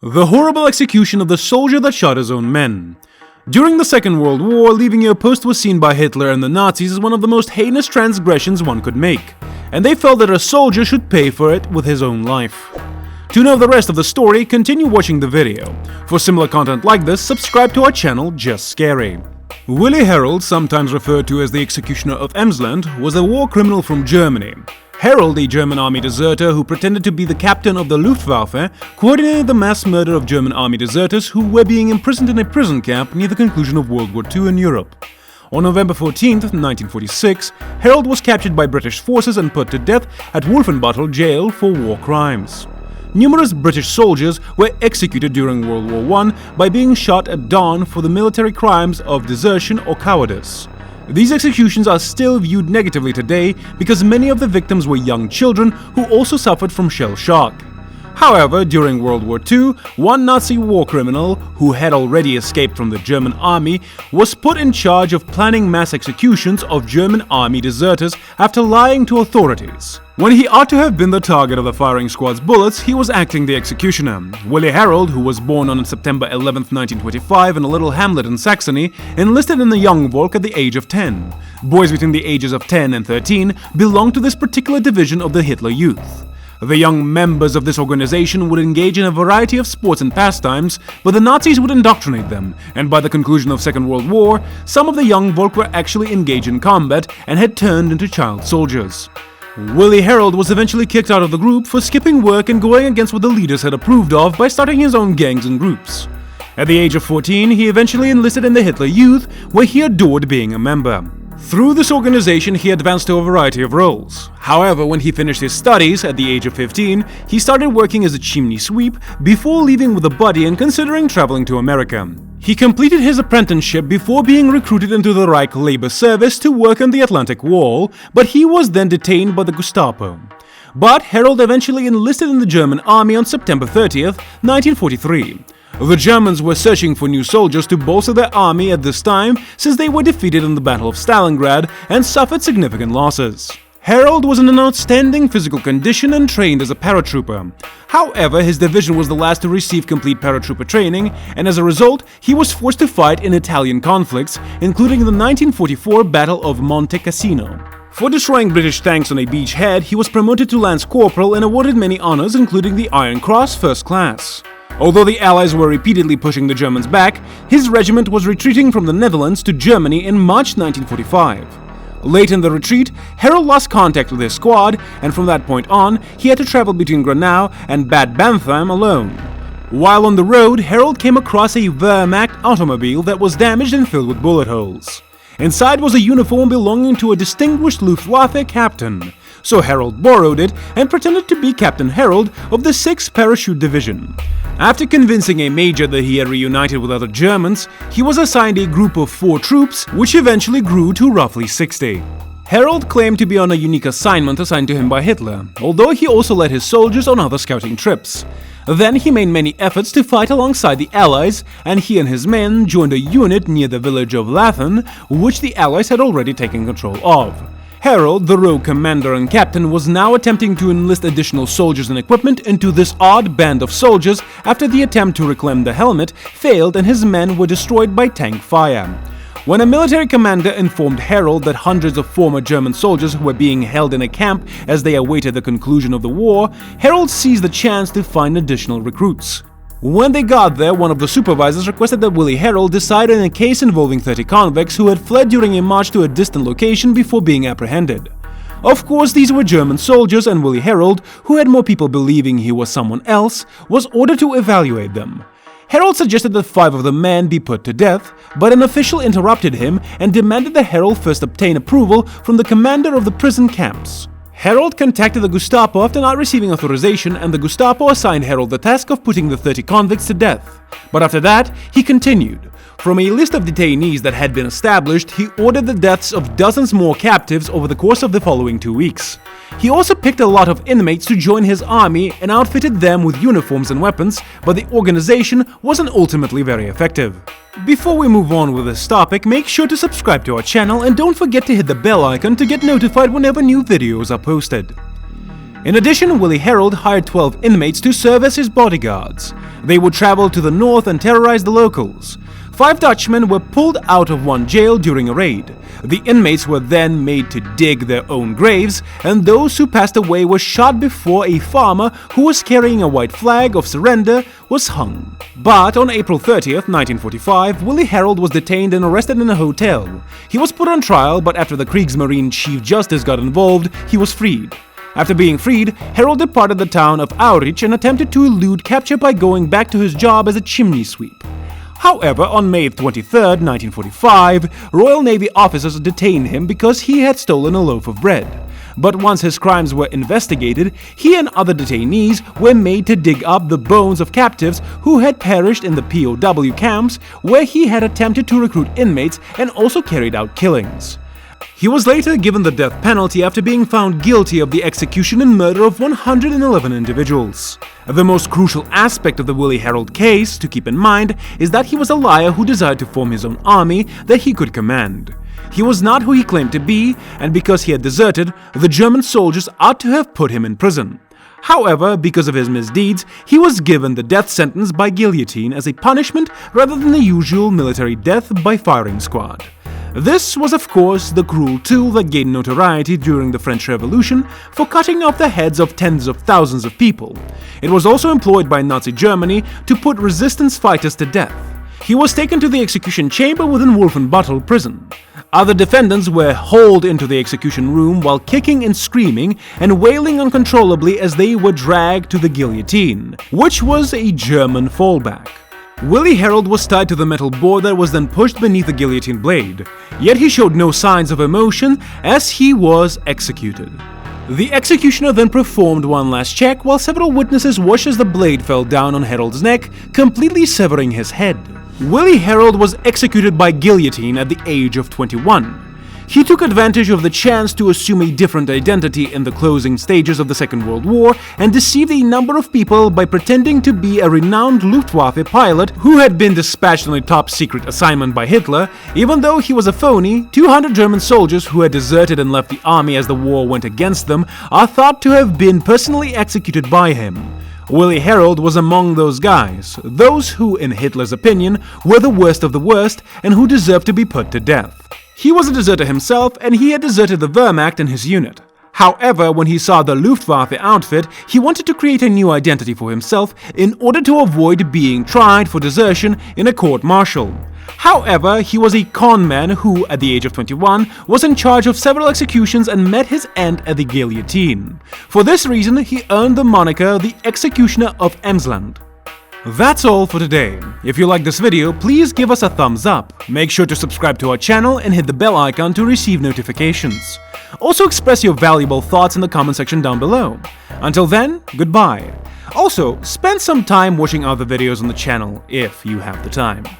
The horrible execution of the soldier that shot his own men. During the Second World War, leaving your post was seen by Hitler and the Nazis as one of the most heinous transgressions one could make, and they felt that a soldier should pay for it with his own life. To know the rest of the story, continue watching the video. For similar content like this, subscribe to our channel, Just Sacry. Willi Herold, sometimes referred to as the executioner of Emsland, was a war criminal from Germany. Herold, a German army deserter who pretended to be the captain of the Luftwaffe, coordinated the mass murder of German army deserters who were being imprisoned in a prison camp near the conclusion of World War II in Europe. On November 14, 1946, Herold was captured by British forces and put to death at Wolfenbüttel jail for war crimes. Numerous British soldiers were executed during World War I by being shot at dawn for the military crimes of desertion or cowardice. These executions are still viewed negatively today because many of the victims were young children who also suffered from shell shock. However, during World War II, one Nazi war criminal, who had already escaped from the German army, was put in charge of planning mass executions of German army deserters after lying to authorities. When he ought to have been the target of the firing squad's bullets, he was acting the executioner. Willi Herold, who was born on September 11, 1925 in a little hamlet in Saxony, enlisted in the Young Volk at the age of 10. Boys between the ages of 10 and 13 belonged to this particular division of the Hitler Youth. The young members of this organization would engage in a variety of sports and pastimes, but the Nazis would indoctrinate them, and by the conclusion of Second World War, some of the young Volk were actually engaged in combat and had turned into child soldiers. Willi Herold was eventually kicked out of the group for skipping work and going against what the leaders had approved of by starting his own gangs and groups. At the age of 14, he eventually enlisted in the Hitler Youth, where he adored being a member. Through this organization, he advanced to a variety of roles. However, when he finished his studies at the age of 15, he started working as a chimney sweep before leaving with a buddy and considering traveling to America. He completed his apprenticeship before being recruited into the Reich Labor Service to work on the Atlantic Wall, but he was then detained by the Gestapo. But Herold eventually enlisted in the German army on September 30th, 1943. The Germans were searching for new soldiers to bolster their army at this time since they were defeated in the Battle of Stalingrad and suffered significant losses. Herold was in an outstanding physical condition and trained as a paratrooper. However, his division was the last to receive complete paratrooper training, and as a result, he was forced to fight in Italian conflicts, including the 1944 Battle of Monte Cassino. For destroying British tanks on a beachhead, he was promoted to Lance Corporal and awarded many honors, including the Iron Cross First Class. Although the Allies were repeatedly pushing the Germans back, his regiment was retreating from the Netherlands to Germany in March 1945. Late in the retreat, Herold lost contact with his squad, and from that point on, he had to travel between Granau and Bad Bantham alone. While on the road, Herold came across a Wehrmacht automobile that was damaged and filled with bullet holes. Inside was a uniform belonging to a distinguished Luftwaffe captain, so Herold borrowed it and pretended to be Captain Herold of the 6th Parachute Division. After convincing a major that he had reunited with other Germans, he was assigned a group of 4 troops, which eventually grew to roughly 60. Herold claimed to be on a unique assignment assigned to him by Hitler, although he also led his soldiers on other scouting trips. Then he made many efforts to fight alongside the Allies, and he and his men joined a unit near the village of Lathen, which the Allies had already taken control of. Herold, the rogue commander and captain, was now attempting to enlist additional soldiers and equipment into this odd band of soldiers after the attempt to reclaim the helmet failed and his men were destroyed by tank fire. When a military commander informed Herold that hundreds of former German soldiers were being held in a camp as they awaited the conclusion of the war, Herold seized the chance to find additional recruits. When they got there, one of the supervisors requested that Willi Herold decide on a case involving 30 convicts who had fled during a march to a distant location before being apprehended. Of course, these were German soldiers, and Willi Herold, who had more people believing he was someone else, was ordered to evaluate them. Herold suggested that 5 of the men be put to death, but an official interrupted him and demanded that Herold first obtain approval from the commander of the prison camps. Herold contacted the Gestapo after not receiving authorization, and the Gestapo assigned Herold the task of putting the 30 convicts to death. But after that, he continued. From a list of detainees that had been established, he ordered the deaths of dozens more captives over the course of the following 2 weeks. He also picked a lot of inmates to join his army and outfitted them with uniforms and weapons, but the organization wasn't ultimately very effective. Before we move on with this topic, make sure to subscribe to our channel and don't forget to hit the bell icon to get notified whenever new videos are posted. In addition, Willi Herold hired 12 inmates to serve as his bodyguards. They would travel to the north and terrorize the locals. 5 Dutchmen were pulled out of one jail during a raid. The inmates were then made to dig their own graves, and those who passed away were shot before a farmer who was carrying a white flag of surrender was hung. But on April 30th, 1945, Willi Herold was detained and arrested in a hotel. He was put on trial, but after the Kriegsmarine Chief Justice got involved, he was freed. After being freed, Herold departed the town of Aurich and attempted to elude capture by going back to his job as a chimney sweep. However, on May 23, 1945, Royal Navy officers detained him because he had stolen a loaf of bread. But once his crimes were investigated, he and other detainees were made to dig up the bones of captives who had perished in the POW camps, where he had attempted to recruit inmates and also carried out killings. He was later given the death penalty after being found guilty of the execution and murder of 111 individuals. The most crucial aspect of the Willi Herold case to keep in mind is that he was a liar who desired to form his own army that he could command. He was not who he claimed to be, and because he had deserted, the German soldiers ought to have put him in prison. However, because of his misdeeds, he was given the death sentence by guillotine as a punishment rather than the usual military death by firing squad. This was, of course, the cruel tool that gained notoriety during the French Revolution for cutting off the heads of tens of thousands of people. It was also employed by Nazi Germany to put resistance fighters to death. He was taken to the execution chamber within Wolfenbüttel prison. Other defendants were hauled into the execution room while kicking and screaming and wailing uncontrollably as they were dragged to the guillotine, which was a German fallback. Willi Herold was tied to the metal board that was then pushed beneath the guillotine blade, yet he showed no signs of emotion as he was executed. The executioner then performed one last check while several witnesses watched as the blade fell down on Herold's neck, completely severing his head. Willi Herold was executed by guillotine at the age of 21. He took advantage of the chance to assume a different identity in the closing stages of the Second World War and deceived a number of people by pretending to be a renowned Luftwaffe pilot who had been dispatched on a top-secret assignment by Hitler. Even though he was a phony, 200 German soldiers who had deserted and left the army as the war went against them are thought to have been personally executed by him. Willi Herold was among those guys, those who, in Hitler's opinion, were the worst of the worst and who deserved to be put to death. He was a deserter himself, and he had deserted the Wehrmacht and his unit. However, when he saw the Luftwaffe outfit, he wanted to create a new identity for himself in order to avoid being tried for desertion in a court-martial. However, he was a con man who, at the age of 21, was in charge of several executions and met his end at the guillotine. For this reason, he earned the moniker the Executioner of Emsland. That's all for today. If you like this video, please give us a thumbs up. Make sure to subscribe to our channel and hit the bell icon to receive notifications. Also express your valuable thoughts in the comment section down below. Until then, goodbye. Also, spend some time watching other videos on the channel if you have the time.